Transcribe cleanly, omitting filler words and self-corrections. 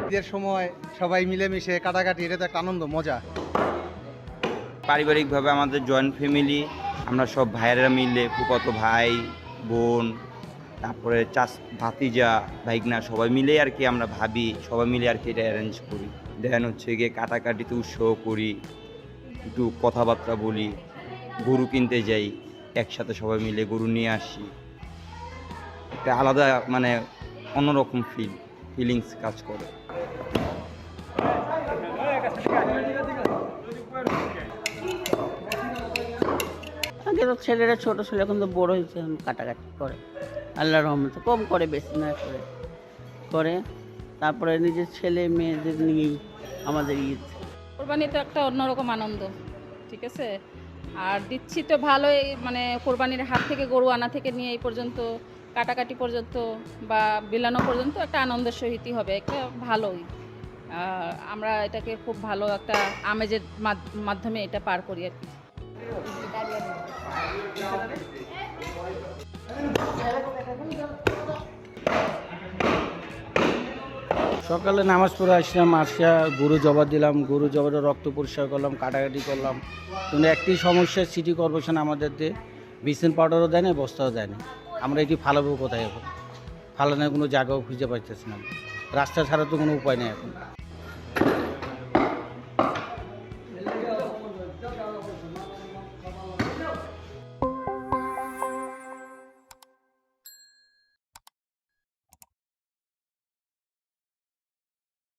ঈদের সময় সবাই মিলেমিশে কাটাকাটি, এটা তো একটা আনন্দ, মজা। পারিবারিকভাবে আমাদের জয়েন্ট ফ্যামিলি, আমরা সব ভাইয়েরা মিলে, ফুফাতো ভাই বোন, তারপরে ভাতিজা ভাইগনা সবাই মিলে আর কি, আমরা ভাবি সবাই মিলে আর কি এটা অ্যারেঞ্জ করি। দেন হচ্ছে গিয়ে কাটাকাটিতে উৎসাহ করি, একটু কথাবার্তা বলি, গরু কিনতে যাই, একসাথে সবাই মিলে গরু নিয়ে আসি। একটা আলাদা মানে অন্যরকম ফিলিংস কাজ করে। আগে তো ছেলেরা ছোট ছিল, এখন তো বড় হয়েছে, এখন কাটাকাটি করে আল্লাহর রহমতে, কম করে, বেশি না করে করে। তারপরে নিজের ছেলে মেয়েদের নিয়েই আমাদের ঈদ। কোরবানি তো একটা অন্যরকম আনন্দ, ঠিক আছে। আর দিচ্ছি তো ভালোই, মানে কোরবানির হাট থেকে গরু আনা থেকে নিয়ে এই পর্যন্ত কাটাকাটি পর্যন্ত বা বিলানো পর্যন্ত একটা আনন্দের সহিতই হবে, একটা ভালোই। আমরা এটাকে খুব ভালো একটা আমেজের মাধ্যমে এটা পার করি আর কি। সকালে নামাজ পড়ে আসলাম, আসা গরু জবা দিলাম, গরু জবাটা রক্ত পরিষ্কার করলাম, কাটাকাটি করলাম। কিন্তু একটি সমস্যা, সিটি কর্পোরেশন আমাদের দিয়ে ব্লিচিং পাউডারও দেয় না, বস্তাও দেয় না। আমরা এটি ফালাবো কোথায় এখন? ফালানোর কোনো জায়গাও খুঁজে পাইতেছি না। রাস্তা ছাড়া তো কোনো উপায় নেই এখন।